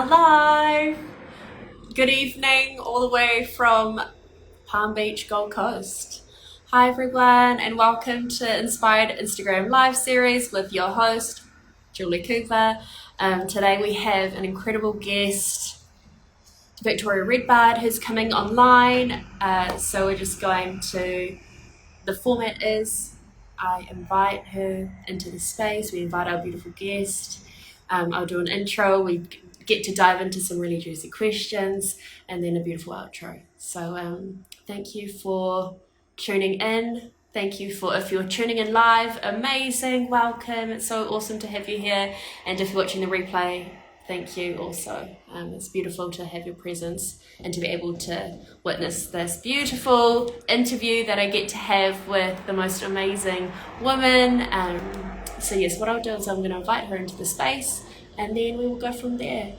Alive! Good evening, all the way from Palm Beach, Gold Coast. Hi, everyone, and welcome to Inspired Instagram Live series with your host, Julie Cooper. Today we have an incredible guest, Victoria Redbard, who's coming online. So we're just going to, the format is I invite her into the space, we invite our beautiful guest. I'll do an intro, we get to dive into some really juicy questions, and then a beautiful outro. So thank you for tuning in. Thank you for, if you're tuning in live, amazing, welcome. It's so awesome to have you here. And if you're watching the replay, thank you also. It's beautiful to have your presence and to be able to witness this beautiful interview that I get to have with the most amazing woman. So yes, what I'll do is I'm going to invite her into the space and then we will go from there.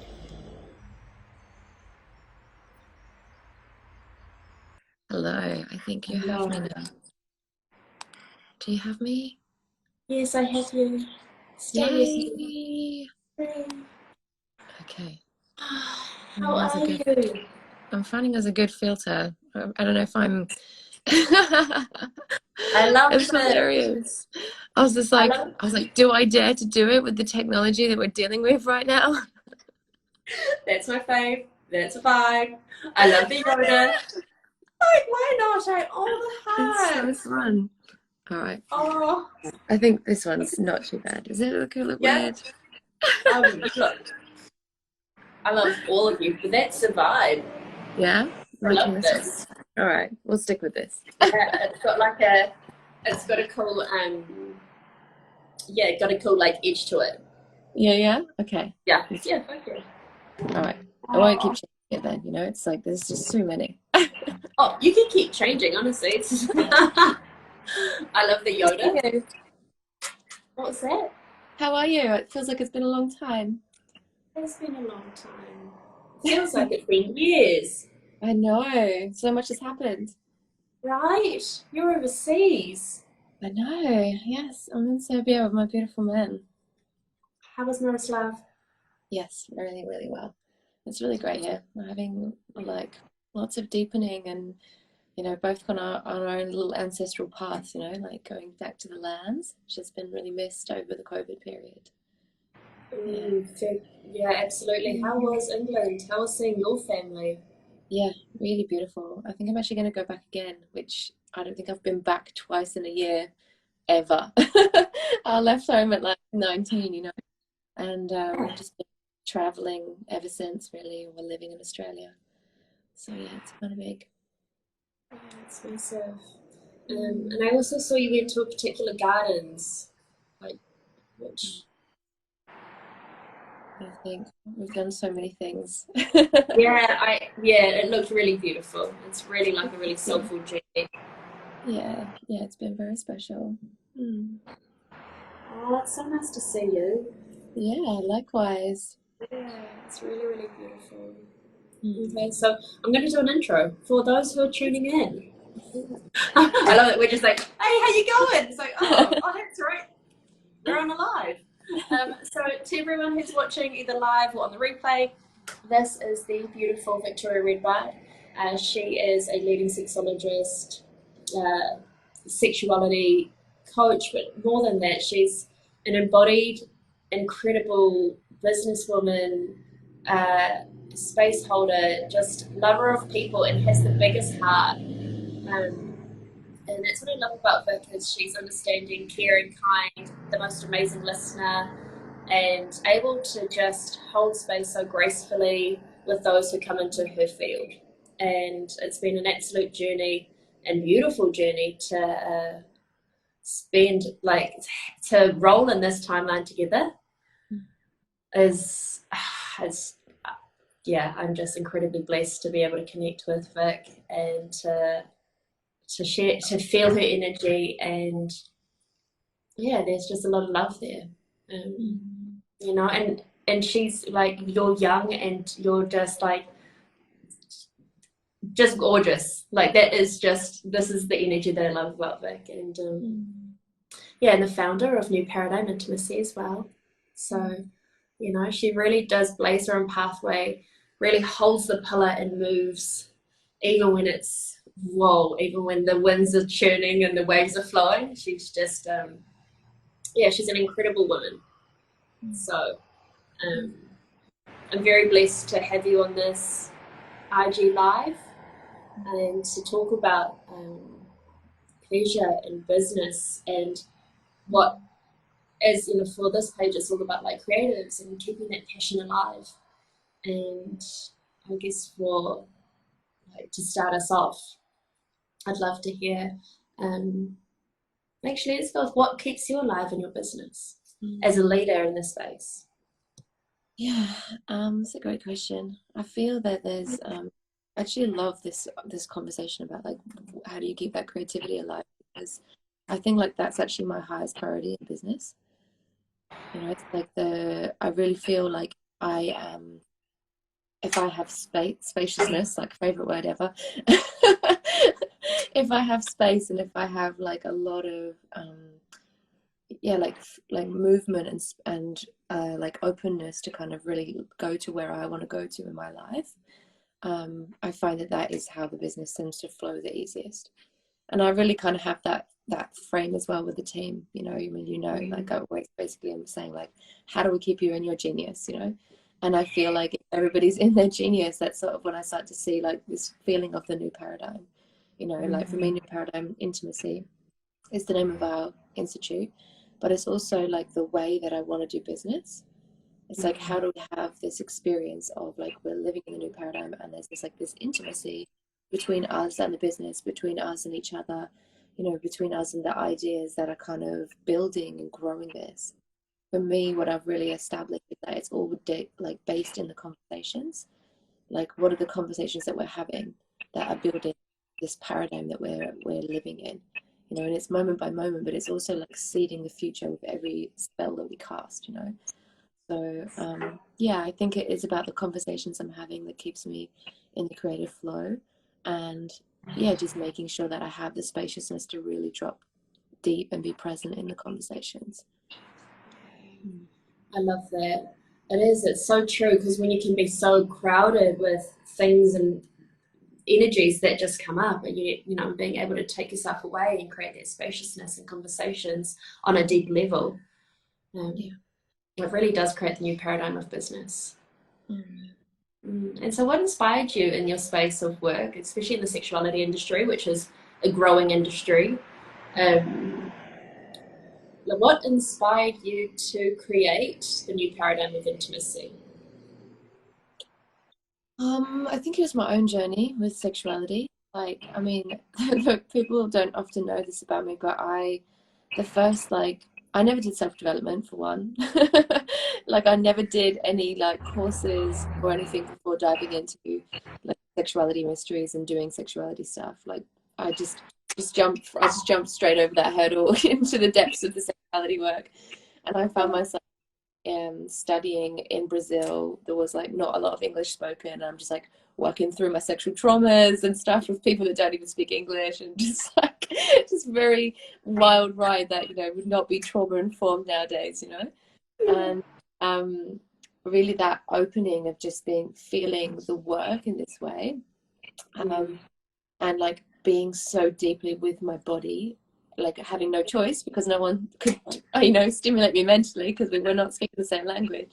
Hello, I think you have me now. Do you have me? Yes, I have you. Stay with me. Okay. How are you? I'm finding there's a good filter. I don't know if I'm. I love It's it. hilarious. I was like, do I dare to do it with the technology that we're dealing with right now? That's my fave. That's a vibe. I love the Yoda. Like, why not? All the It's hearts. so fun. All right. Oh, I think this one's not too bad. Is it okay? Look yeah. weird. Look, I love all of you, but that's a vibe. Yeah. I love this. All right, we'll stick with this. Yeah, it's got a cool, yeah, got a cool like edge to it. Yeah. Okay. Yeah. Okay. All right. I won't keep changing it then. It's like there's just so many. Oh, you can keep changing, honestly. I love the Yoda. Okay. What's that? How are you? It feels like it's been a long time. It's been a long time. Feels like it's been years. I know. So much has happened. Right? You're overseas. I know. Yes, I'm in Serbia with my beautiful man. How was Miroslav? Yes, really, really well. It's really great here. We're having like lots of deepening and both on our own little ancestral paths, like going back to the lands, which has been really missed over the COVID period. Yeah, absolutely. How was England? How was seeing your family? Yeah, really beautiful. I think I'm actually going to go back again, which I don't think I've been back twice in a year ever. I left home at like 19, and I've just been traveling ever since, really, or living in Australia. So yeah, it's kind of big. Yeah, it's massive. And I also saw you went to a particular gardens, like which. I think we've done so many things. Yeah, it looked really beautiful. It's really like a really soulful journey. Yeah, it's been very special. Oh, it's so nice to see you. Yeah, likewise. Yeah, it's really, really beautiful. Okay, so I'm going to do an intro for those who are tuning in. I love it. We're just like, hey, how you going? It's like, oh, that's right. We're on a live. So to everyone who's watching either live or on the replay, this is the beautiful Victoria Redbard. She is a leading sexologist, sexuality coach, but more than that, she's an embodied, incredible businesswoman, space holder, just lover of people, and has the biggest heart. And that's what I love about Vic is she's understanding, caring, kind, the most amazing listener, and able to just hold space so gracefully with those who come into her field. And it's been an absolute journey and beautiful journey to spend, like, to roll in this timeline together is yeah, I'm just incredibly blessed to be able to connect with Vic and to share, to feel her energy, and yeah, there's just a lot of love there. And she's like, you're young and you're just like just gorgeous. Like that is just, this is the energy that I love about Vic. And yeah, and the founder of New Paradigm Intimacy as well. So You know, she really does blaze her own pathway, really holds the pillar and moves, even when it's whoa, even when the winds are churning and the waves are flowing. She's just, yeah, she's an incredible woman. So um, I'm very blessed to have you on this IG Live and to talk about pleasure in business and what is, you know, for this page, it's all about like creatives and keeping that passion alive. And I guess for like to start us off, I'd love to hear. Actually, let's go with what keeps you alive in your business as a leader in this space. Yeah, it's a great question. I feel that there's I actually love this conversation about like how do you keep that creativity alive, because I think like that's actually my highest priority in business. You know, it's like I really feel like I am, if I have spaciousness, like favorite word ever. If I have space and if I have like a lot of yeah, like movement and like openness to kind of really go to where I want to go to in my life, I find that that is how the business seems to flow the easiest. And I really kind of have that frame as well with the team. You know, I mean, you know, like I always basically am saying like, how do we keep you in your genius? You know, and I feel like if everybody's in their genius, that's sort of when I start to see like this feeling of the new paradigm. You know, like for me, new paradigm intimacy is the name of our institute, but it's also like the way that I want to do business. It's like, how do we have this experience of like we're living in the new paradigm and there's this like this intimacy between us and the business, between us and each other, you know, between us and the ideas that are kind of building and growing this. For me, what I've really established is that it's all like based in the conversations. Like, what are the conversations that we're having that are building this paradigm that we're living in? You know, and it's moment by moment, but it's also like seeding the future with every spell that we cast, you know. So yeah, I think it is about the conversations I'm having that keeps me in the creative flow, and yeah, just making sure that I have the spaciousness to really drop deep and be present in the conversations. I love that. It is. It's so true because when you can be so crowded with things and energies that just come up, and you know, being able to take yourself away and create that spaciousness and conversations on a deep level, Yeah. it really does create the new paradigm of business. Mm. And so, what inspired you in your space of work, especially in the sexuality industry, which is a growing industry? Um, what inspired you to create the new paradigm of intimacy? I think it was my own journey with sexuality. Like, I mean, people don't often know this about me, but the first, like, I never did self-development for one. Like, I never did any like courses or anything before diving into like sexuality mysteries and doing sexuality stuff. Like, I just jumped straight over that hurdle into the depths of the sexuality work, and I found myself studying in Brazil. There was like not a lot of English spoken. I'm just like working through my sexual traumas and stuff with people that don't even speak English, and just like just very wild ride that, you know, would not be trauma informed nowadays, you know. And really that opening of just being feeling the work in this way, and like being so deeply with my body, like having no choice because no one could, you know, stimulate me mentally because we were not speaking the same language.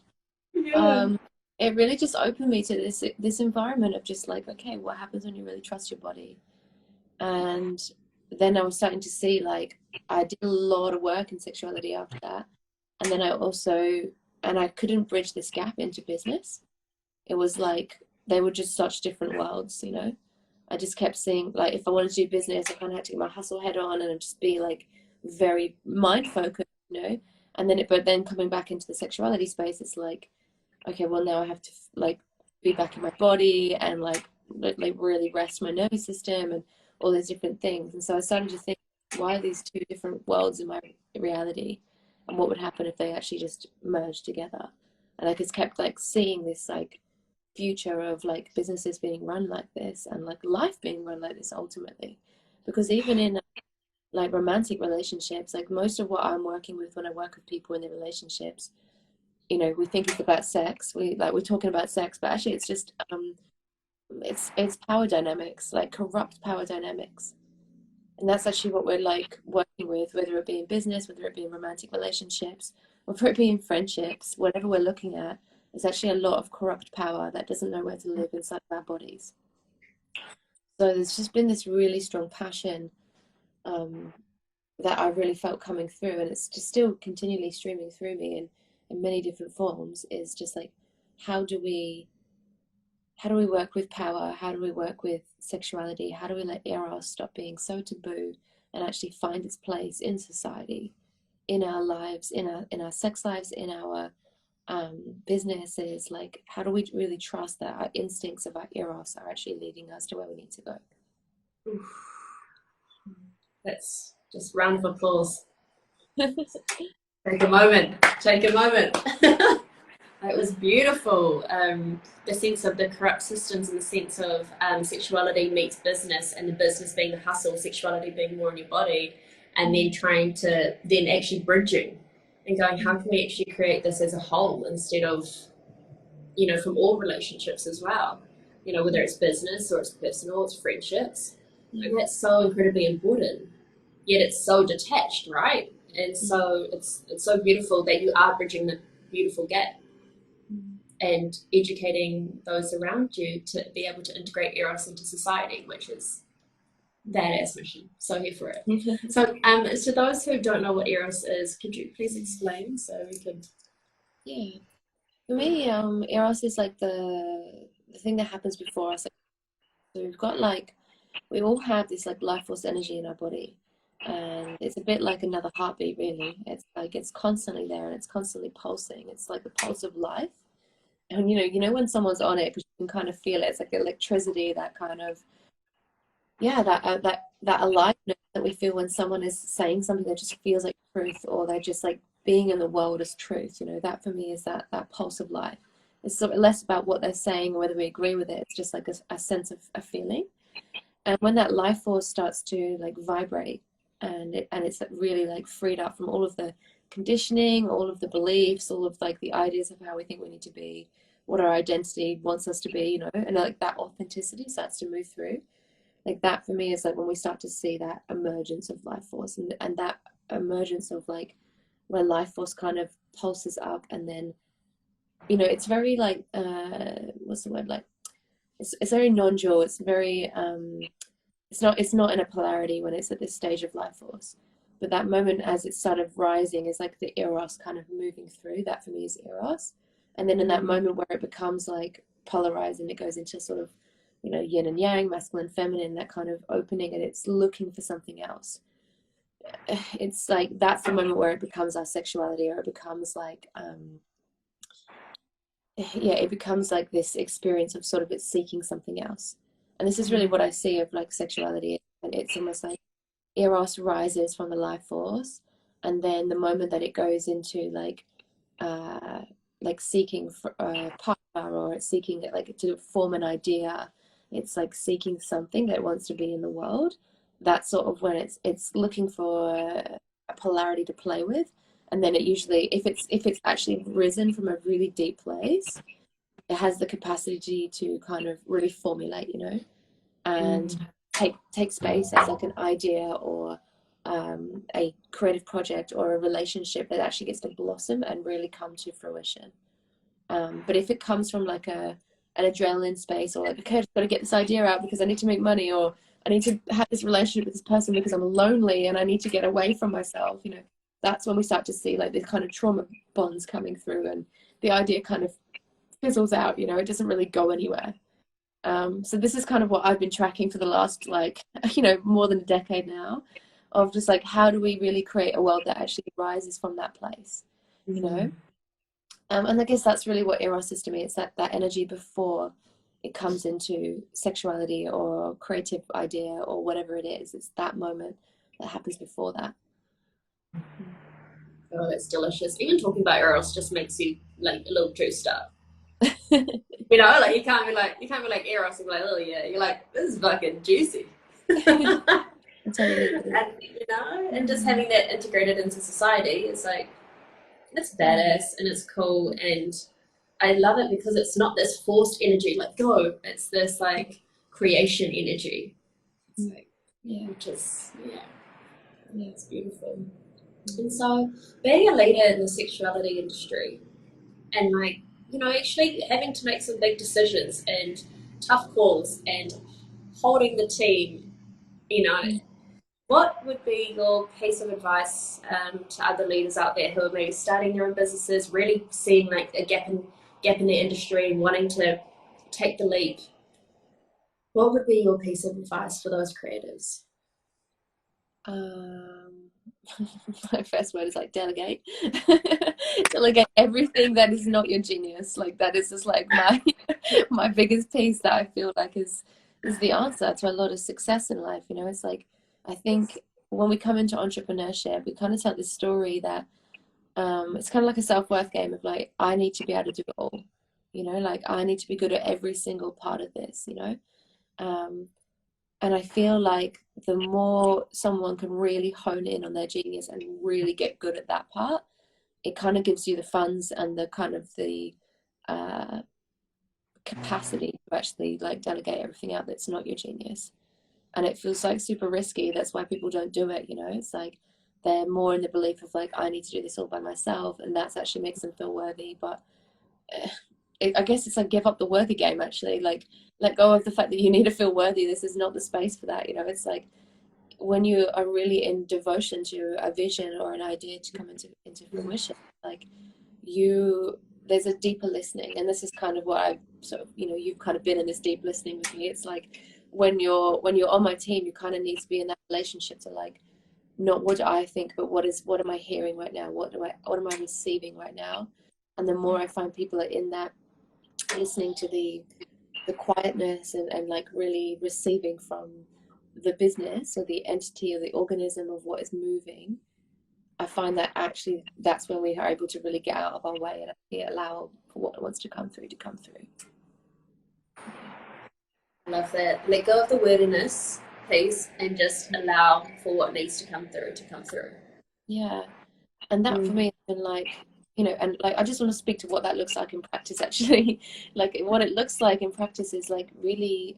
Yeah. It really just opened me to this environment of just like, okay, what happens when you really trust your body? And then I was starting to see like I did a lot of work in sexuality after that, and then I couldn't bridge this gap into business. It was like they were just such different worlds, you know. I just kept seeing like if I wanted to do business, I kind of had to get my hustle head on and just be like very mind focused, you know. And then but then coming back into the sexuality space, it's like, okay, well now I have to like be back in my body and like really rest my nervous system and all these different things. And so I started to think, why are these two different worlds in my reality, and what would happen if they actually just merged together? And I just kept like seeing this like future of like businesses being run like this and like life being run like this ultimately, because even in like romantic relationships, like most of what I'm working with when I work with people in their relationships, you know, we think it's about sex. We're talking about sex, but actually it's just it's power dynamics, like corrupt power dynamics. And that's actually what we're like working with, whether it be in business, whether it be in romantic relationships, whether it be in friendships, whatever we're looking at, is actually a lot of corrupt power that doesn't know where to live inside of our bodies. So there's just been this really strong passion that I really felt coming through, and it's just still continually streaming through me in many different forms, is just like, how do we work with power? How do we work with sexuality? How do we let Eros stop being so taboo and actually find its place in society, in our lives, in our sex lives, in our businesses? Like, how do we really trust that our instincts of our Eros are actually leading us to where we need to go? Oof. That's just round of applause. Take a moment. Take a moment. It was beautiful. The sense of the corrupt systems, and the sense of sexuality meets business, and the business being the hustle, sexuality being more in your body, and then trying to then actually bridging and going, how can we actually create this as a whole instead of, you know, from all relationships as well, you know, whether it's business or it's personal, it's friendships. Like, that's so incredibly important, yet it's so detached, right? And so it's so beautiful that you are bridging the beautiful gap and educating those around you to be able to integrate Eros into society, which is badass mission. So here for it. So to those who don't know what Eros is, could you please explain so we could? Yeah, for me, Eros is like the thing that happens before us. So we've got like, we all have this like life force energy in our body, and it's a bit like another heartbeat, really. It's like it's constantly there and it's constantly pulsing. It's like the pulse of life. And you know when someone's on it, because you can kind of feel it. It's like electricity, that kind of, yeah, that aliveness that we feel when someone is saying something that just feels like truth, or they're just like being in the world as truth. You know, that for me is that pulse of life. It's sort of less about what they're saying or whether we agree with it. It's just like a sense of a feeling. And when that life force starts to like vibrate, and it's really like freed up from all of the conditioning, all of the beliefs, all of like the ideas of how we think we need to be, what our identity wants us to be, you know, and like that authenticity starts to move through. Like that for me is like when we start to see that emergence of life force, and that emergence of like where life force kind of pulses up, and then, you know, it's very like what's the word, like it's very non-dual. It's very it's not in a polarity when it's at this stage of life force. But that moment as it started rising is like the Eros kind of moving through. That for me is Eros. And then in that moment where it becomes like polarized and it goes into sort of, you know, yin and yang, masculine, feminine, that kind of opening, and it's looking for something else. It's like that's the moment where it becomes our sexuality, or it becomes like yeah, it becomes like this experience of sort of it seeking something else. And this is really what I see of like sexuality, and it's almost like Eros rises from the life force, and then the moment that it goes into like seeking for a partner, or it's seeking like to form an idea, it's like seeking something that it wants to be in the world. That's sort of when it's looking for a polarity to play with. And then it usually, if it's actually risen from a really deep place, it has the capacity to kind of really formulate, you know, and take space as like an idea, or a creative project, or a relationship that actually gets to blossom and really come to fruition. But if it comes from like an adrenaline space, or like, okay, I just got to get this idea out because I need to make money, or I need to have this relationship with this person because I'm lonely and I need to get away from myself, you know, that's when we start to see like this kind of trauma bonds coming through, and the idea kind of fizzles out, you know, it doesn't really go anywhere. So this is kind of what I've been tracking for the last, like, you know, more than a decade now, of just like, how do we really create a world that actually rises from that place, you know? And I guess that's really what Eros is to me. It's that energy before it comes into sexuality or creative idea or whatever it is. It's that moment that happens before that. Oh, it's delicious. Even talking about Eros just makes you like a little juiced up. You know, like you can't be like Eros and be like, oh yeah. You're like, this is fucking juicy. Totally. And you know, and just having that integrated into society is like, it's badass and it's cool, and I love it because it's not this forced energy like go. It's this like creation energy. It's like, Yeah. which is yeah, it's beautiful. And so being a leader in the sexuality industry and like, you know, actually having to make some big decisions and tough calls and holding the team, you know, what would be your piece of advice to other leaders out there who are maybe starting their own businesses, really seeing like a gap in the industry, wanting to take the leap? What would be your piece of advice for those creatives? My first word is like delegate. Delegate everything that is not your genius. Like that is just like my biggest piece that I feel like is the answer to a lot of success in life. You know, it's like I think when we come into entrepreneurship, we kind of tell this story that it's kind of like a self-worth game of like I need to be able to do it all. You know, like I need to be good at every single part of this. You know, and I feel like the more someone can really hone in on their genius and really get good at that part, it kind of gives you the funds and the kind of the uh, capacity to actually like delegate everything out that's not your genius. And it feels like super risky. That's why people don't do it. You know, it's like they're more in the belief of like I need to do this all by myself, and that's actually makes them feel worthy. But I guess it's like give up the worthy game. Actually, like let go of the fact that you need to feel worthy. This is not the space for that. You know, it's like when you are really in devotion to a vision or an idea to come into fruition, like you there's a deeper listening. And this is kind of what I sort of, you know, you've kind of been in this deep listening with me. It's like when you're on my team, you kind of need to be in that relationship to like not what do I think, but what am I hearing right now, what am I receiving right now. And the more I find people are in that listening to the quietness and like really receiving from the business or the entity or the organism of what is moving, I find that actually that's when we are able to really get out of our way and actually allow for what wants to come through to come through. I love that. Let go of the wordiness piece and just allow for what needs to come through to come through. Yeah. And that for me has been like, you know, and like I just want to speak to what that looks like in practice actually. Like what it looks like in practice is like really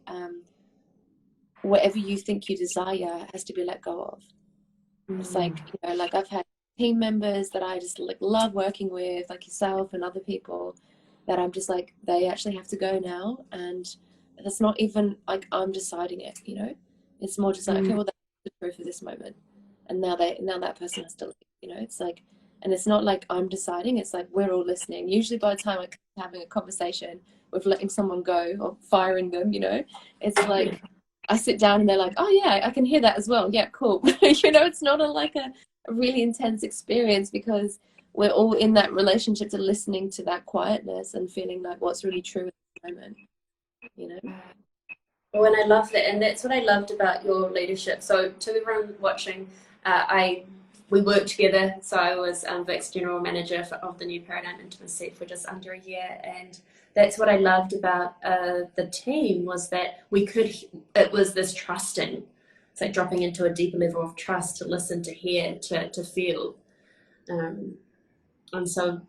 whatever you think you desire has to be let go of. It's like, you know, like I've had team members that I just like love working with, like yourself and other people, that I'm just like, they actually have to go now. And that's not even like I'm deciding it, you know. It's more just like, okay, well that's the truth of this moment. And now that person has to leave, you know. It's like, and it's not like I'm deciding, it's like we're all listening. Usually by the time I'm having a conversation with letting someone go or firing them, you know, it's like I sit down and they're like, oh yeah, I can hear that as well. Yeah, cool. You know, it's not like a really intense experience because we're all in that relationship to listening to that quietness and feeling like what's really true at the moment, you know. Oh, and I love that, and that's what I loved about your leadership. So, to everyone watching, we worked together. So I was Vic's general manager of the New Paradigm Intimacy for just under a year, and that's what I loved about the team was that we could. It was this trusting. It's like dropping into a deeper level of trust to listen, to hear, to feel, and so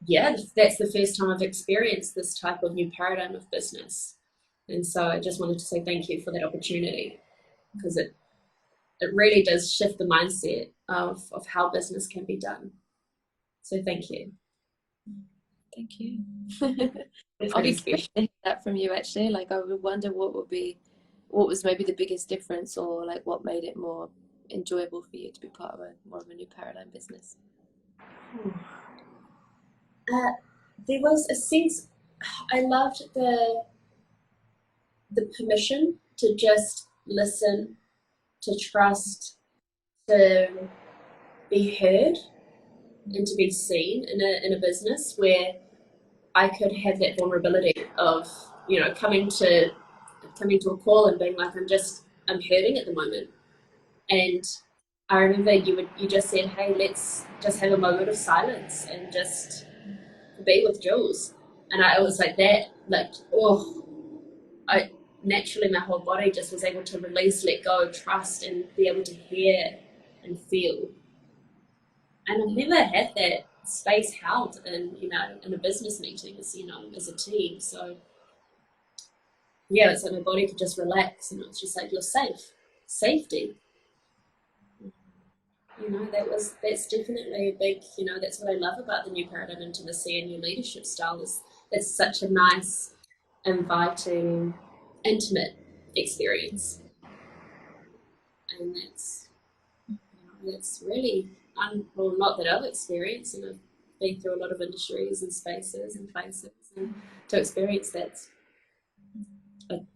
yeah, that's the first time I've experienced this type of new paradigm of business. And so I just wanted to say thank you for that opportunity because it really does shift the mindset of how business can be done. So thank you. Thank you. It's I'll really be curious special. to hear that from you actually. Like I would wonder what was maybe the biggest difference or like what made it more enjoyable for you to be part of more of a new paradigm business. There was a sense I loved the permission to just listen, to trust, to be heard, and to be seen in a business where I could have that vulnerability of, you know, coming to a call and being like, I'm hurting at the moment. And I remember you just said, hey, let's just have a moment of silence and just be with Jules. And I was like that, like, I naturally my whole body just was able to release, let go, trust, and be able to hear and feel. And I've never had that space held in, in a business meeting as, as a team. So yeah, it's like my body could just relax, and it's just like you're safe. Safety. That's definitely a big, that's what I love about the new paradigm intimacy and new leadership style is it's such a nice, inviting, intimate experience. And that's really well, not that I've experienced, and I've been through a lot of industries and spaces and places, and to experience that,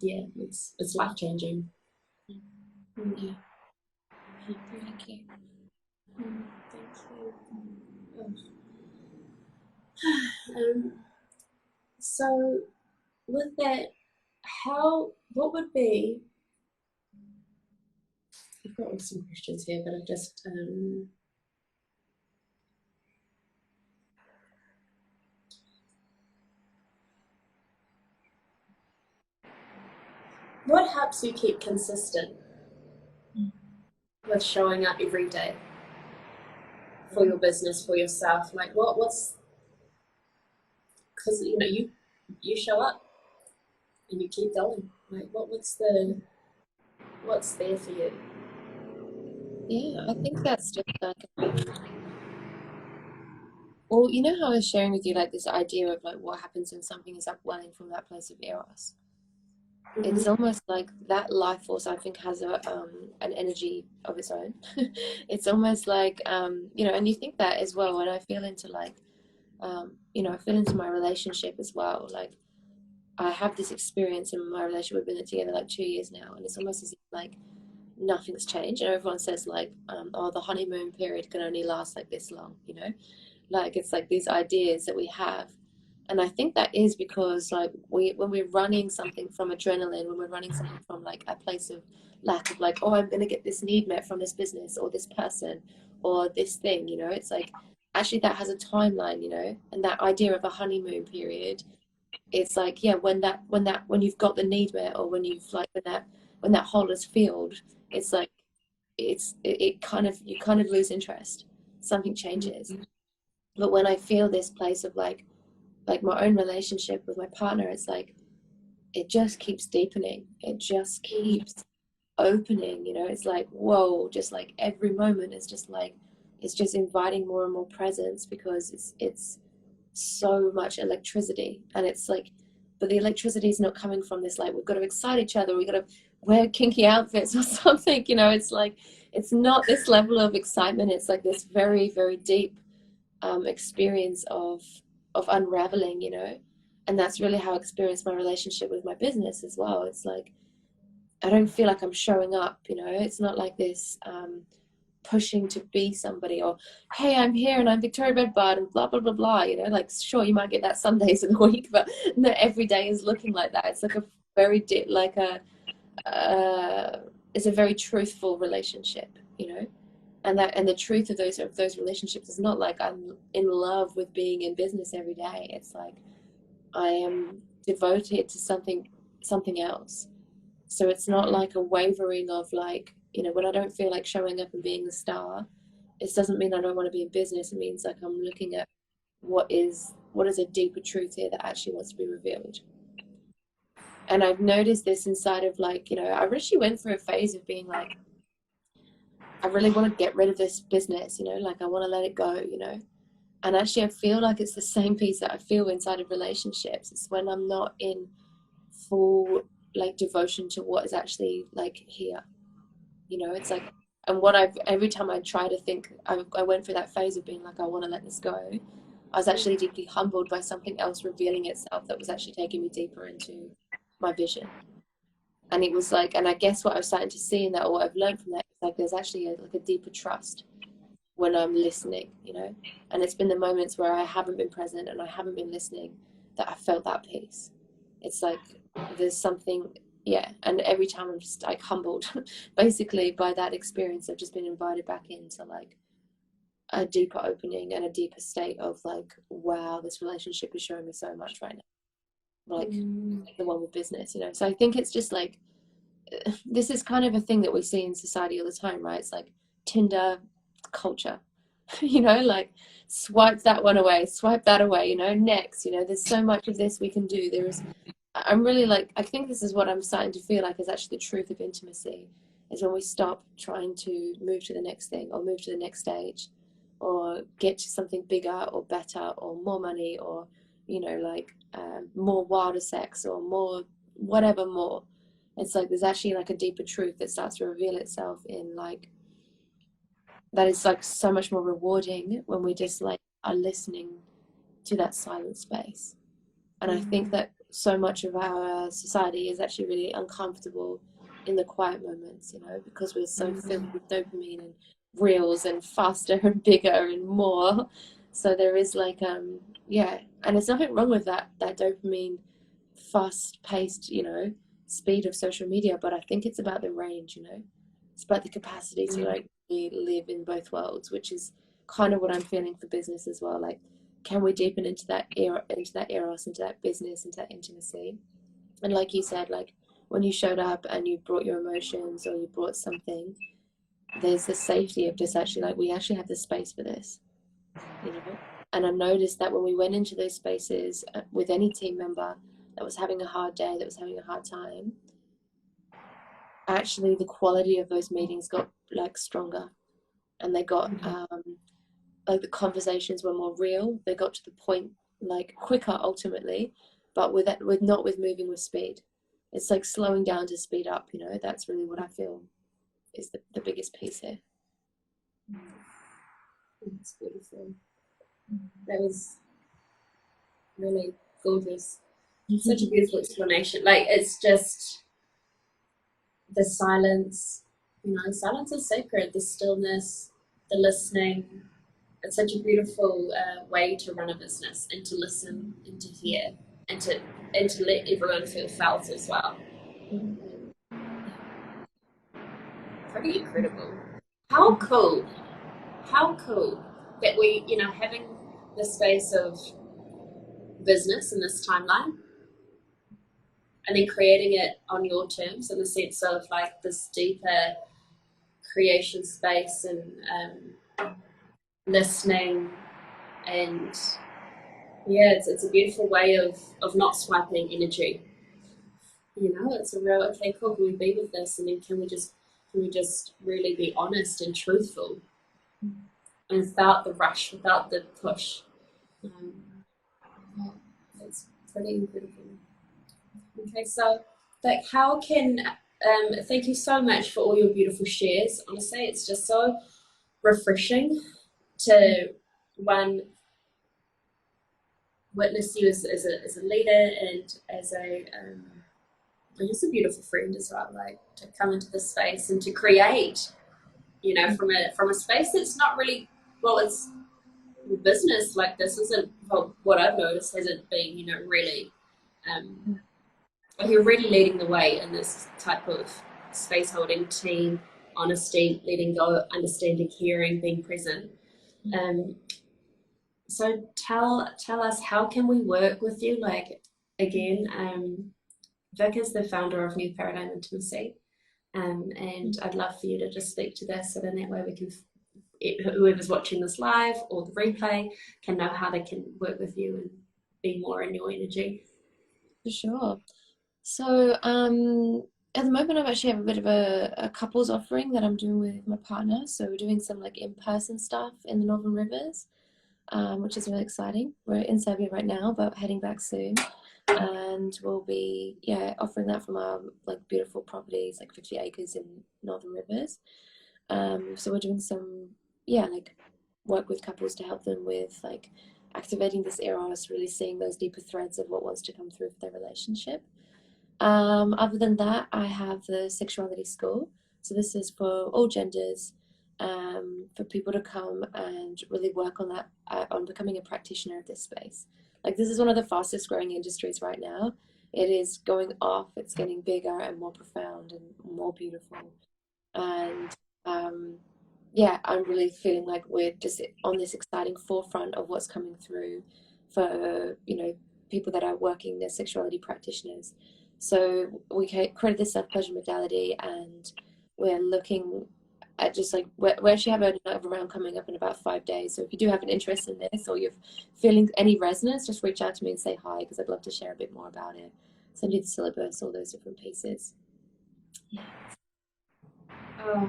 yeah, it's life changing. Yeah. Thank you. Thank you. Um, so with that, what would be? I've got some questions here, but I've just what helps you keep consistent with showing up every day for your business, for yourself? Like what's because you show up and you keep going. Like what's there for you? Yeah, I think that's just like, well, you know how I was sharing with you like this idea of like what happens when something is upwelling from that place of Eros. It's Mm-hmm. almost like that life force, I think, has an energy of its own. It's almost like and you think that as well when I feel into like I feel into my relationship as well. Like I have this experience in my relationship. We've been together like 2 years now, and it's almost as if like nothing's changed. And everyone says like, oh, the honeymoon period can only last like this long, Like it's like these ideas that we have. And I think that is because like when we're running something from adrenaline, when we're running something from like a place of lack of like, oh, I'm gonna get this need met from this business or this person or this thing, it's like actually that has a timeline, and that idea of a honeymoon period, it's like, yeah, when you've got the need met or when you've like when that hole is filled, it's like it kind of you kind of lose interest. Something changes. But when I feel this place of like my own relationship with my partner, it's like it just keeps deepening. It just keeps opening, it's like whoa, just like every moment is just like it's just inviting more and more presence because it's so much electricity. And it's like, but the electricity is not coming from this like we've got to excite each other, we've got to wear kinky outfits or something, it's like it's not this level of excitement. It's like this very very deep experience of unraveling, and that's really how I experience my relationship with my business as well. It's like I don't feel like I'm showing up, it's not like this pushing to be somebody or hey, I'm here and I'm Victoria Redbard and blah blah blah blah, like sure you might get that some days of the week, but not every day is looking like that. It's like a very like a it's a very truthful relationship, and the truth of those relationships is not like I'm in love with being in business every day. It's like I am devoted to something else. So it's not like a wavering of like, when I don't feel like showing up and being the star, it doesn't mean I don't want to be in business. It means like I'm looking at what is a deeper truth here that actually wants to be revealed. And I've noticed this inside of like, I actually went through a phase of being like, I really want to get rid of this business, like I want to let it go, And actually I feel like it's the same piece that I feel inside of relationships. It's when I'm not in full like devotion to what is actually like here. It's like, and what every time I try to think, I went through that phase of being like, I want to let this go. I was actually deeply humbled by something else revealing itself that was actually taking me deeper into my vision. And it was like, and I guess what I was starting to see in that, or what I've learned from that, is like there's actually like a deeper trust when I'm listening, and it's been the moments where I haven't been present and I haven't been listening that I felt that peace. It's like there's something, yeah, and every time I'm just like humbled basically by that experience. I've just been invited back into like a deeper opening and a deeper state of like, wow, this relationship is showing me so much right now, like the one with business, so I think it's just like this is kind of a thing that we see in society all the time, right? It's like Tinder culture. you know, like swipe that one away, swipe that away, you know, next, you know, there's so much of this we can do. I'm really like, I think this is what I'm starting to feel like is actually the truth of intimacy, is when we stop trying to move to the next thing or move to the next stage or get to something bigger or better or more money or, you know, like more wilder sex or more whatever more. It's like there's actually like a deeper truth that starts to reveal itself in like, that is like so much more rewarding when we just like are listening to that silent space. And I think that so much of our society is actually really uncomfortable in the quiet moments, you know, because we're so filled with dopamine and reels and faster and bigger and more. So there is like, yeah, and there's nothing wrong with that dopamine, fast-paced, you know, speed of social media. But I think it's about the range, you know, it's about the capacity to like live in both worlds, which is kind of what I'm feeling for business as well. Like, can we deepen into that era, into that eros, into that business, into that intimacy? And like you said, like when you showed up and you brought your emotions or you brought something, there's the safety of just actually like, we actually have the space for this, you know. And I've noticed that when we went into those spaces with any team member that was having a hard day, that was having a hard time, actually the quality of those meetings got like stronger, and they got like the conversations were more real. They got to the point like quicker ultimately, but with not with moving with speed. It's like slowing down to speed up, you know. That's really what I feel is the biggest piece here. It's beautiful. That was really gorgeous. Such a beautiful explanation. Like, it's just the silence, you know, silence is sacred, the stillness, the listening. It's such a beautiful way to run a business, and to listen and to hear and to let everyone feel felt as well. Pretty incredible. How cool. How cool that we, you know, having the space of business in this timeline, and then creating it on your terms in the sense of like this deeper creation space and listening. And yeah, it's a beautiful way of not swiping energy. You know, it's a real, okay, cool, can we be with this, and then can we just really be honest and truthful, and without the rush, without the push. Um, it's pretty incredible. Okay, so like, how can thank you so much for all your beautiful shares. Honestly, it's just so refreshing to one witness you as a leader and as a just a beautiful friend as well. Like, to come into this space and to create, you know, from a space that's not really, well, it's business. Like, this isn't, well, what I've noticed hasn't been, you know, really you're really leading the way in this type of space holding, team, honesty, letting go, understanding, hearing, being present. So tell us, how can we work with you? Like, again, Vic is the founder of New Paradigm Intimacy, and I'd love for you to just speak to this, so then that way we can, whoever's watching this live or the replay, can know how they can work with you and be more in your energy. For sure. So at the moment, I actually have a bit of a couples offering that I'm doing with my partner. So we're doing some like in-person stuff in the Northern Rivers, which is really exciting. We're in Serbia right now, but heading back soon. And we'll be, yeah, offering that from our like beautiful properties, like 50 acres in Northern Rivers. So we're doing some, yeah, like work with couples to help them with like activating this eros, really seeing those deeper threads of what wants to come through for their relationship. Other than that, I have the Sexuality School. So this is for all genders, for people to come and really work on that, on becoming a practitioner of this space. Like, this is one of the fastest growing industries right now. It is going off, it's getting bigger and more profound and more beautiful. And yeah, I'm really feeling like we're just on this exciting forefront of what's coming through for, you know, people that are working as sexuality practitioners. So we created this self-pleasure modality, and we're looking at just like where she have a night of around coming up in about 5 days. So if you do have an interest in this, or you're feeling any resonance, just reach out to me and say hi, because I'd love to share a bit more about it. Send you the syllabus, all those different pieces. Yeah. Oh.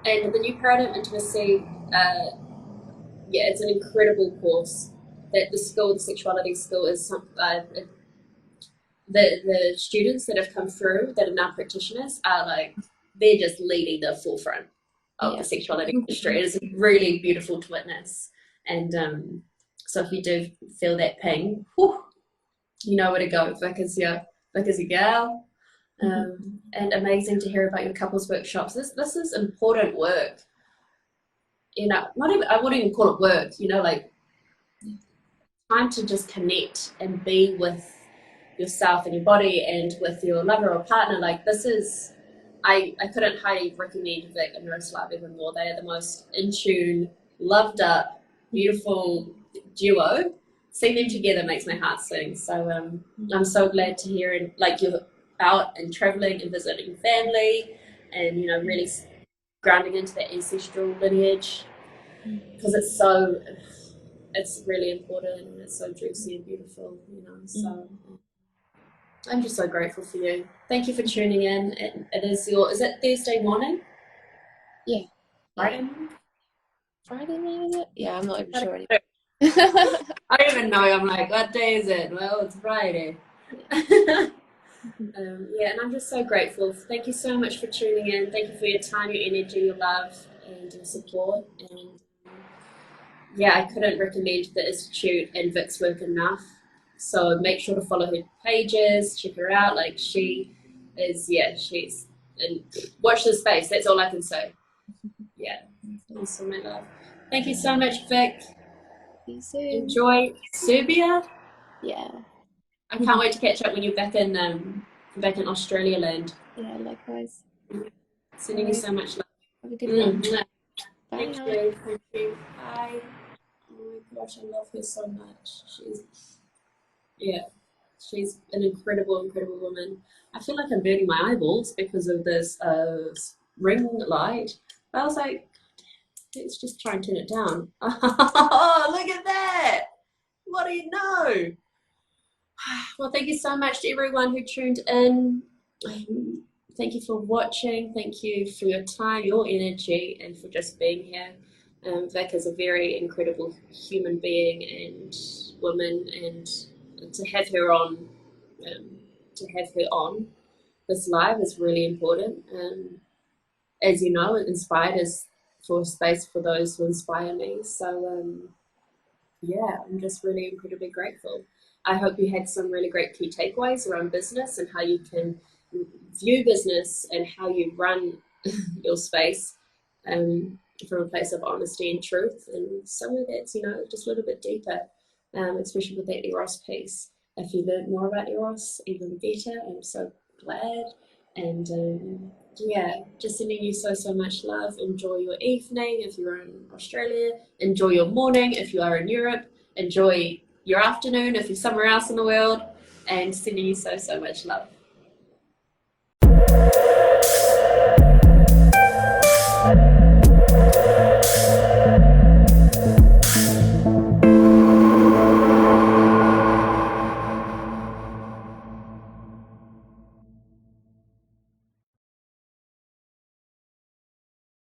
And the new paradigm intimacy, yeah, it's an incredible course that the school, the Sexuality School, is the students that have come through that are now practitioners are like, they're just leading the forefront of the sexuality industry. It is really beautiful to witness. And so if you do feel that ping, whew, you know where to go. Vic is your gal. And amazing to hear about your couples workshops. This is important work. You know, I wouldn't even call it work, you know, like time to just connect and be with yourself and your body and with your lover or partner. Like, this is, I couldn't highly recommend Vic and Miroslav even more. They are the most in tune, loved up, beautiful duo. Seeing them together makes my heart sing. So I'm so glad to hear, and like, you're out and traveling and visiting family, and you know, really grounding into that ancestral lineage, because it's really important, and it's so juicy and beautiful, you know. So I'm just so grateful for you. Thank you for tuning in. Is it Thursday morning? Yeah. Friday morning? Friday morning, is it? Yeah, I'm not even sure anymore. I don't even know. I'm like, what day is it? Well, it's Friday. Yeah, and I'm just so grateful. Thank you so much for tuning in. Thank you for your time, your energy, your love, and your support. And yeah, I couldn't recommend the Institute and Vic's work enough. So make sure to follow her pages, check her out. Like, she's, and watch this space. That's all I can say. Yeah, awesome, my love. Thank you so much, Vic. See you soon. Enjoy Serbia. Yeah. I can't wait to catch up when you're back in Australia land. Yeah, likewise. Sending you so much love. Have a good one. Bye. Thank you. Bye. Oh my gosh, I love her so much. She's an incredible woman. I feel like I'm burning my eyeballs because of this ring light. But I was like, let's just try and turn it down. Oh, look at that! What do you know? Well, thank you so much to everyone who tuned in. Thank you for watching. Thank you for your time, your energy, and for just being here. Vic is a very incredible human being and woman, and to have her on, this live is really important. As you know, Inspired is for a space for those who inspire me. So yeah, I'm just really incredibly grateful. I hope you had some really great key takeaways around business and how you can view business and how you run your space from a place of honesty and truth, and somewhere that's, you know, just a little bit deeper, especially with that Eros piece. If you learn more about Eros, even better. I'm so glad. And yeah, just sending you so much love. Enjoy your evening if you're in Australia. Enjoy your morning if you are in Europe. Enjoy your afternoon if you're somewhere else in the world. And sending you so much love.